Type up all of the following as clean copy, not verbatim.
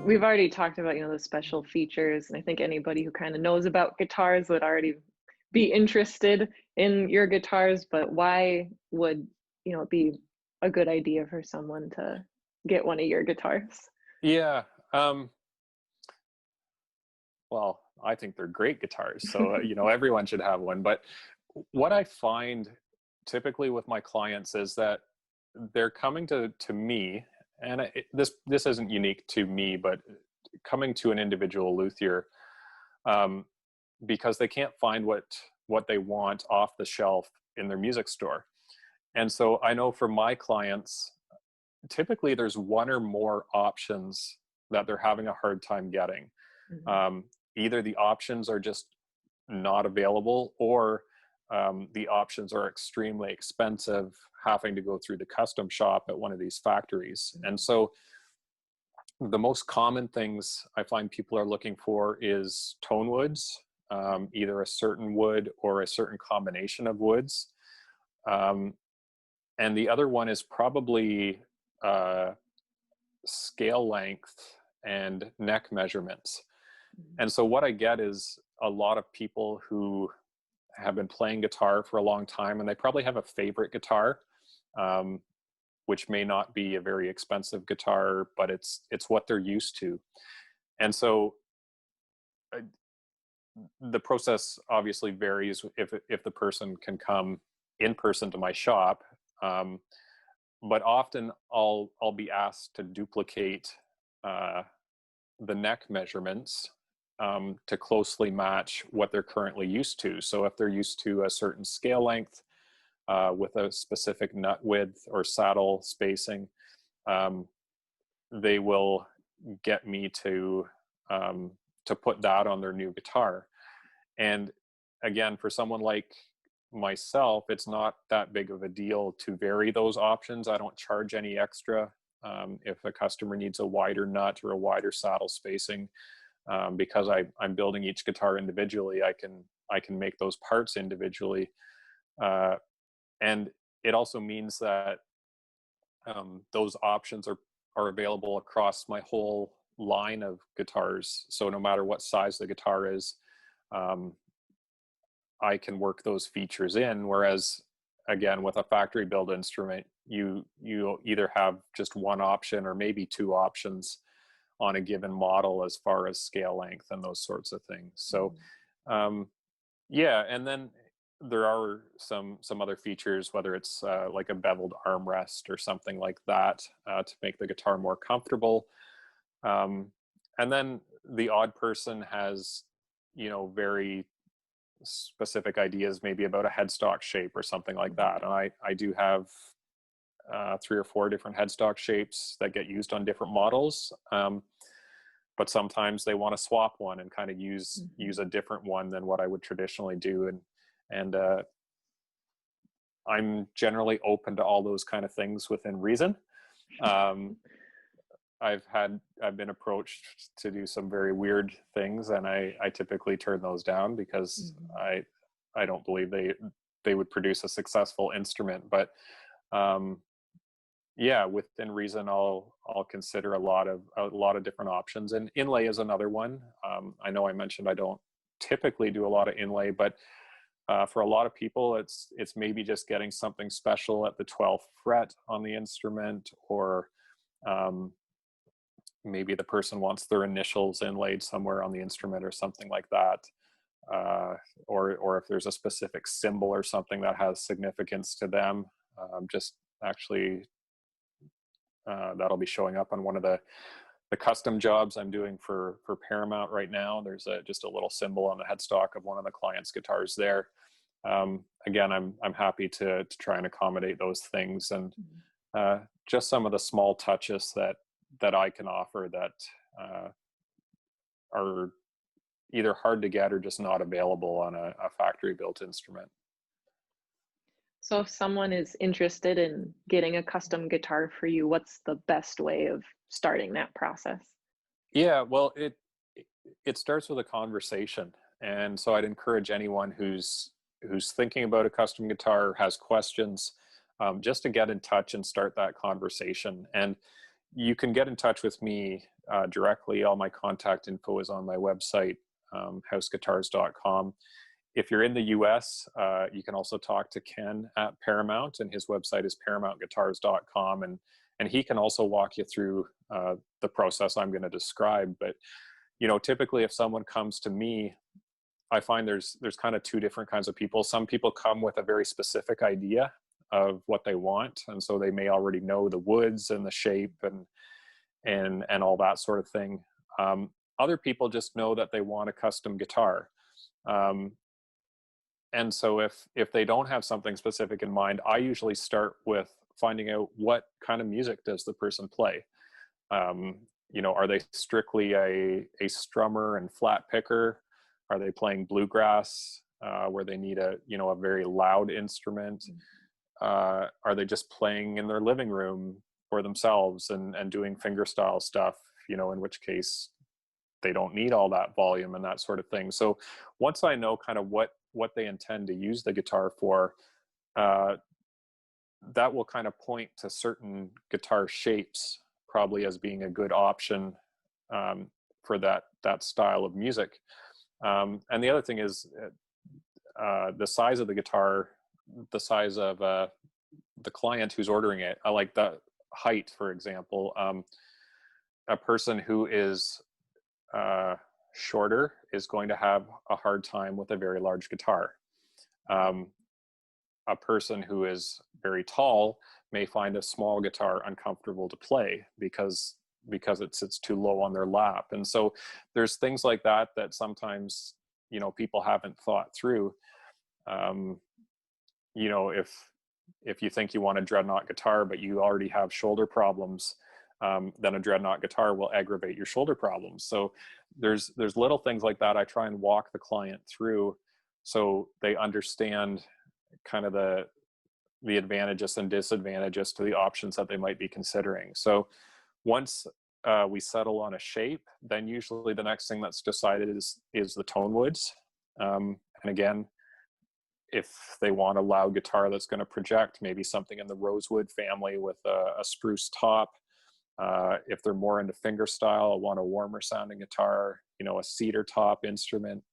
we've already talked about, the special features, and I think anybody who kind of knows about guitars would already be interested in your guitars, but why would, it be a good idea for someone to get one of your guitars? Yeah. Well, I think they're great guitars, so everyone should have one. But what I find typically with my clients is that they're coming to me, and this isn't unique to me, but coming to an individual luthier because they can't find what they want off the shelf in their music store. And so I know for my clients, typically there's one or more options that they're having a hard time getting. Mhm. Either the options are just not available, or the options are extremely expensive, having to go through the custom shop at one of these factories. And so the most common things I find people are looking for is tone woods, either a certain wood or a certain combination of woods. And the other one is probably scale length and neck measurements. And so what I get is a lot of people who have been playing guitar for a long time, and they probably have a favorite guitar, which may not be a very expensive guitar, but it's what they're used to. And so the process obviously varies if the person can come in person to my shop. But often I'll be asked to duplicate the neck measurements to closely match what they're currently used to. So if they're used to a certain scale length with a specific nut width or saddle spacing, they will get me to put that on their new guitar. And again, for someone like myself, it's not that big of a deal to vary those options. I don't charge any extra if a customer needs a wider nut or a wider saddle spacing. Because I'm building each guitar individually, I can make those parts individually, and it also means that those options are available across my whole line of guitars. So no matter what size the guitar is, I can work those features in. Whereas, again, with a factory build instrument, you either have just one option or maybe two options on a given model as far as scale length and those sorts of things. So yeah, and then there are some other features, whether it's like a beveled armrest or something like that to make the guitar more comfortable. And then the odd person has very specific ideas maybe about a headstock shape or something like that, and I do have 3 or 4 different headstock shapes that get used on different models. But sometimes they want to swap one and kind of use a different one than what I would traditionally do. And I'm generally open to all those kind of things within reason. I've been approached to do some very weird things, and I typically turn those down because I don't believe they would produce a successful instrument. But yeah, within reason, I'll consider a lot of different options, and inlay is another one. I know I mentioned I don't typically do a lot of inlay, but for a lot of people, it's maybe just getting something special at the 12th fret on the instrument, or maybe the person wants their initials inlaid somewhere on the instrument or something like that, or if there's a specific symbol or something that has significance to them, just actually. That'll be showing up on one of the custom jobs I'm doing for Paramount right now. There's just a little symbol on the headstock of one of the client's guitars there. Again, I'm happy to try and accommodate those things, and just some of the small touches that I can offer that are either hard to get or just not available on a factory built instrument. So if someone is interested in getting a custom guitar for you, what's the best way of starting that process? Yeah, well, it starts with a conversation. And so I'd encourage anyone who's thinking about a custom guitar, has questions, just to get in touch and start that conversation. And you can get in touch with me directly. All my contact info is on my website, houseguitars.com. If you're in the US, you can also talk to Ken at Paramount, and his website is paramountguitars.com. And he can also walk you through the process I'm going to describe. But, typically if someone comes to me, I find there's kind of two different kinds of people. Some people come with a very specific idea of what they want, and so they may already know the woods and the shape and all that sort of thing. Other people just know that they want a custom guitar. And so if they don't have something specific in mind, I usually start with finding out what kind of music does the person play. Are they strictly a strummer and flat picker? Are they playing bluegrass, where they need a very loud instrument? Are they just playing in their living room for themselves and doing fingerstyle stuff, in which case they don't need all that volume and that sort of thing. So once I know kind of what they intend to use the guitar for, that will kind of point to certain guitar shapes probably as being a good option for that style of music. And the other thing is the size of the guitar, the size of the client who's ordering it. I like the height, for example. A person who is shorter is going to have a hard time with a very large guitar. A person who is very tall may find a small guitar uncomfortable to play because it sits too low on their lap. And so there's things like that sometimes people haven't thought through. If you think you want a dreadnought guitar but you already have shoulder problems, then a dreadnought guitar will aggravate your shoulder problems. So there's little things like that I try and walk the client through so they understand kind of the advantages and disadvantages to the options that they might be considering. So once we settle on a shape, then usually the next thing that's decided is the tone woods. And again, if they want a loud guitar that's going to project, maybe something in the rosewood family with a spruce top. If they're more into fingerstyle, I want a warmer sounding guitar, a cedar top instrument,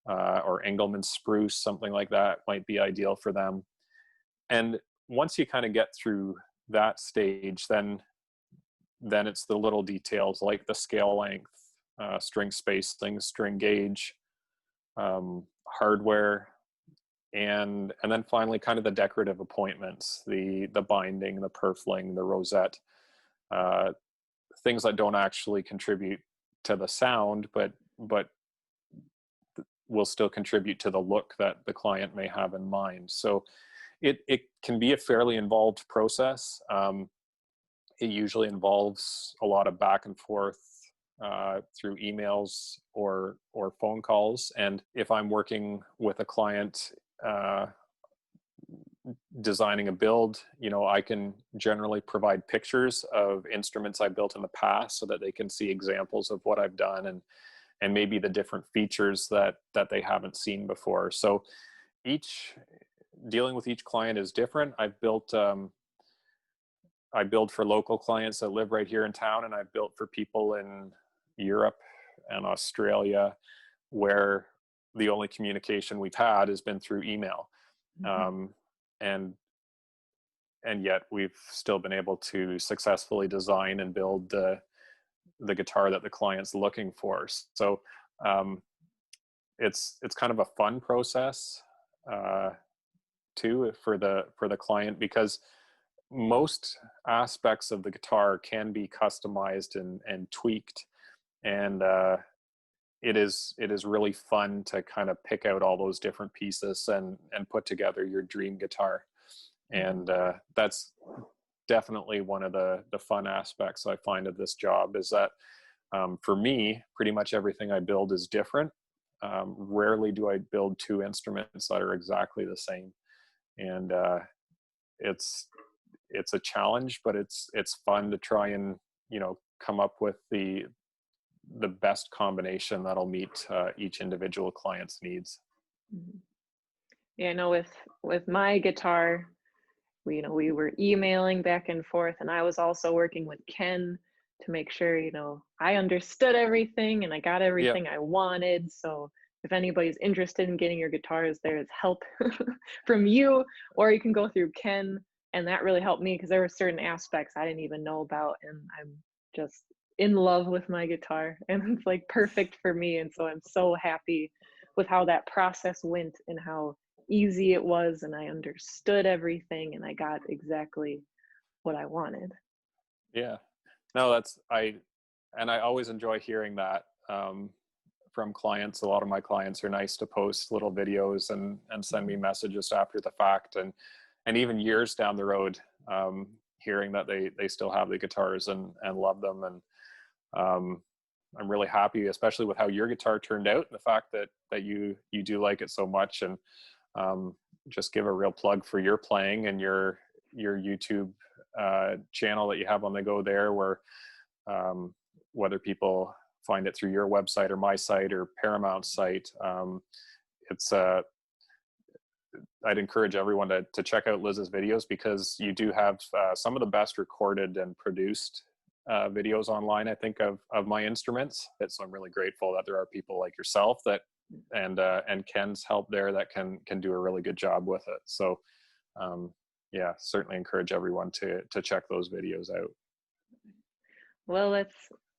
or Engelmann spruce, something like that might be ideal for them. And once you kind of get through that stage, then it's the little details like the scale length, string spacing, string gauge, hardware, and then finally kind of the decorative appointments, the binding, the purfling, the rosette, things that don't actually contribute to the sound, but will still contribute to the look that the client may have in mind. So it can be a fairly involved process. It usually involves a lot of back and forth through emails or phone calls. And if I'm working with a client designing a build, I can generally provide pictures of instruments I built in the past so that they can see examples of what I've done and maybe the different features that they haven't seen before. So dealing with each client is different. I build for local clients that live right here in town, and I've built for people in Europe and Australia where the only communication we've had has been through email. Mm-hmm. And yet we've still been able to successfully design and build the guitar that the client's looking for. So it's kind of a fun process too for the client, because most aspects of the guitar can be customized and tweaked, and it is really fun to kind of pick out all those different pieces and put together your dream guitar. And that's definitely one of the fun aspects I find of this job, is that for me, pretty much everything I build is different. Rarely do I build two instruments that are exactly the same. And it's a challenge, but it's fun to try and come up with the best combination that'll meet each individual client's needs. Yeah, I know with my guitar, we were emailing back and forth, and I was also working with Ken to make sure, I understood everything and I got Yeah. everything I wanted. So if anybody's interested in getting your guitars, there is help from you, or you can go through Ken. And that really helped me because there were certain aspects I didn't even know about. And I'm just in love with my guitar and it's like perfect for me. And so I'm so happy with how that process went and how easy it was. And I understood everything and I got exactly what I wanted. Yeah. No, I always enjoy hearing that from clients. A lot of my clients are nice to post little videos and send me messages after the fact, and even years down the road, hearing that they still have the guitars and love them. And I'm really happy, especially with how your guitar turned out, the fact that you do like it so much. And just give a real plug for your playing and your YouTube channel that you have on the go there, where whether people find it through your website or my site or Paramount's site, it's I'd encourage everyone to check out Liz's videos, because you do have some of the best recorded and produced videos online, I think, of my instruments. So I'm really grateful that there are people like yourself that and Ken's help there that can do a really good job with it. So yeah, certainly encourage everyone to check those videos out. Well, let's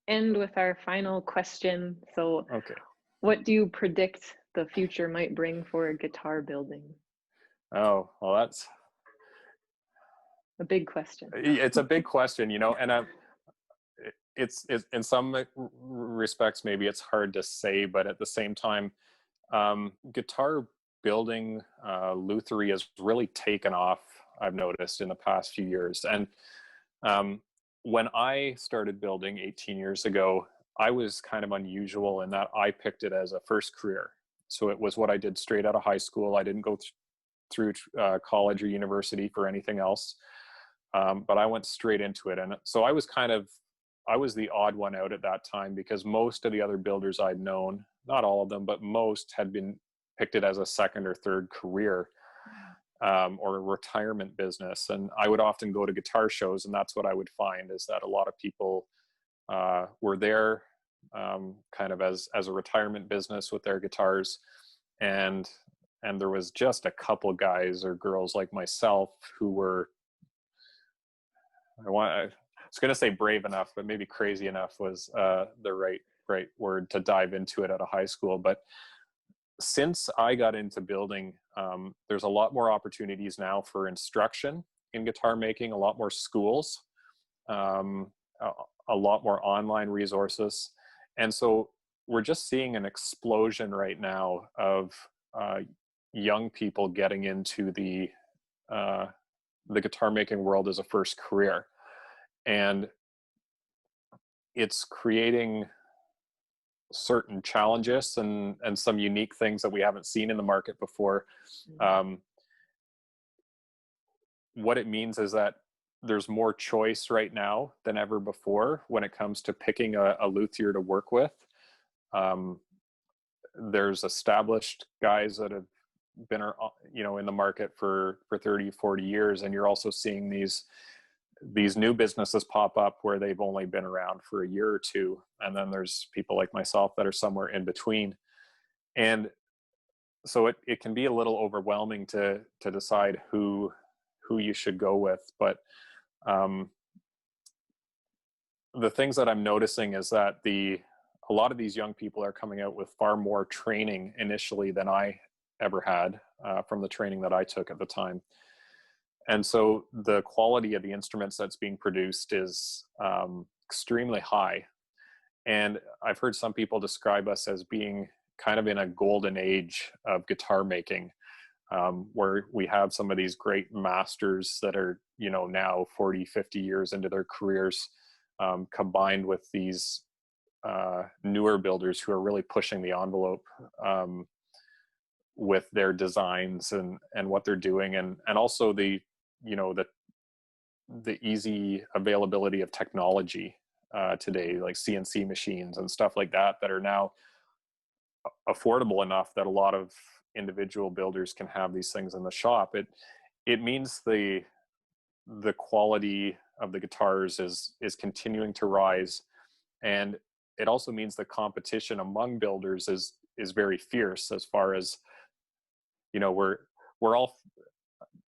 end with our final question. So, Okay. what do you predict the future might bring for guitar building? Oh, well, that's A big question. it's a big question, and it's in some respects maybe it's hard to say, but at the same time, guitar building, luthiery has really taken off, I've noticed, in the past few years. And when I started building 18 years ago, I was kind of unusual in that I picked it as a first career. So it was what I did straight out of high school. I didn't go through college or university for anything else, but I went straight into it. And so I was the odd one out at that time, because most of the other builders I'd known, not all of them, but most, had picked it as a second or third career, or a retirement business. And I would often go to guitar shows, and that's what I would find, is that a lot of people were there kind of as a retirement business with their guitars. And there was just a couple guys or girls like myself who were, I was going to say brave enough, but maybe crazy enough was the right word, to dive into it out of high school. But since I got into building, there's a lot more opportunities now for instruction in guitar making, a lot more schools, a lot more online resources. And so we're just seeing an explosion right now of young people getting into the guitar making world as a first career. And it's creating certain challenges and some unique things that we haven't seen in the market before. What it means is that there's more choice right now than ever before when it comes to picking a luthier to work with. There's established guys that have been in the market for 30, 40 years, and you're also seeing these new businesses pop up where they've only been around for a year or two. And then there's people like myself that are somewhere in between. And so it can be a little overwhelming to decide who you should go with. But the things that I'm noticing is that a lot of these young people are coming out with far more training initially than I ever had from the training that I took at the time. And so the quality of the instruments that's being produced is extremely high. And I've heard some people describe us as being kind of in a golden age of guitar making, where we have some of these great masters that are, now 40, 50 years into their careers, combined with these newer builders who are really pushing the envelope with their designs and what they're doing. And also the easy availability of technology today, like CNC machines and stuff like that are now affordable enough that a lot of individual builders can have these things in the shop. It means the the quality of the guitars is continuing to rise, and it also means the competition among builders is very fierce. As far as, you know, we're all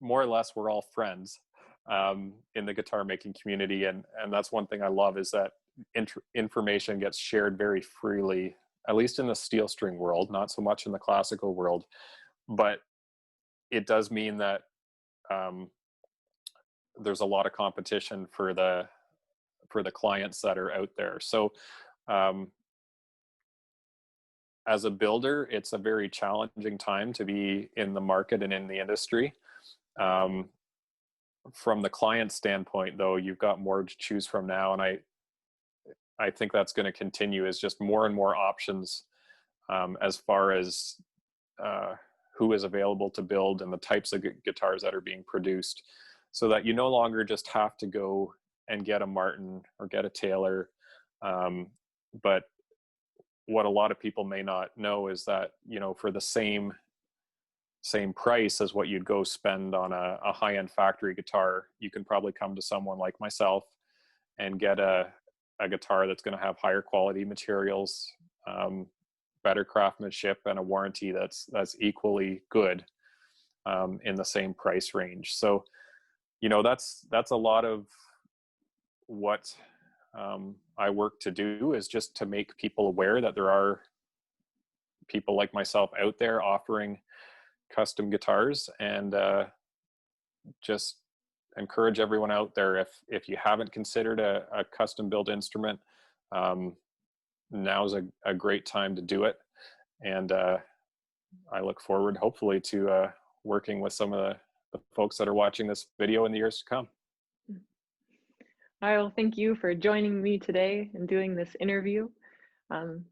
more or less, we're all friends in the guitar making community, and that's one thing I love, is that information gets shared very freely, at least in the steel string world, not so much in the classical world. But it does mean that there's a lot of competition for the clients that are out there. So as a builder, it's a very challenging time to be in the market and in the industry. From the client standpoint, though, you've got more to choose from now, and I think that's going to continue, is just more and more options as far as who is available to build and the types of guitars that are being produced, so that you no longer just have to go and get a Martin or get a Taylor. But what a lot of people may not know is that, you know, for the same price as what you'd go spend on a high-end factory guitar, you can probably come to someone like myself and get a guitar that's going to have higher quality materials, better craftsmanship, and a warranty that's equally good in the same price range. So, you know, that's a lot of what I work to do, is just to make people aware that there are people like myself out there offering custom guitars, and just encourage everyone out there, if you haven't considered a custom built instrument, now's a great time to do it. And I look forward, hopefully, to working with some of the folks that are watching this video in the years to come. I will thank you for joining me today and doing this interview.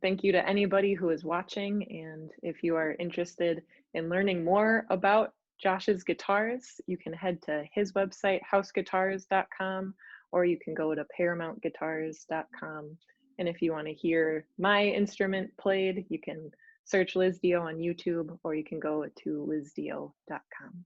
Thank you to anybody who is watching, and if you are interested in learning more about Josh's guitars, you can head to his website, houseguitars.com, or you can go to paramountguitars.com. And if you want to hear my instrument played, you can search Liz DeYoe on YouTube, or you can go to lizdeyoe.com.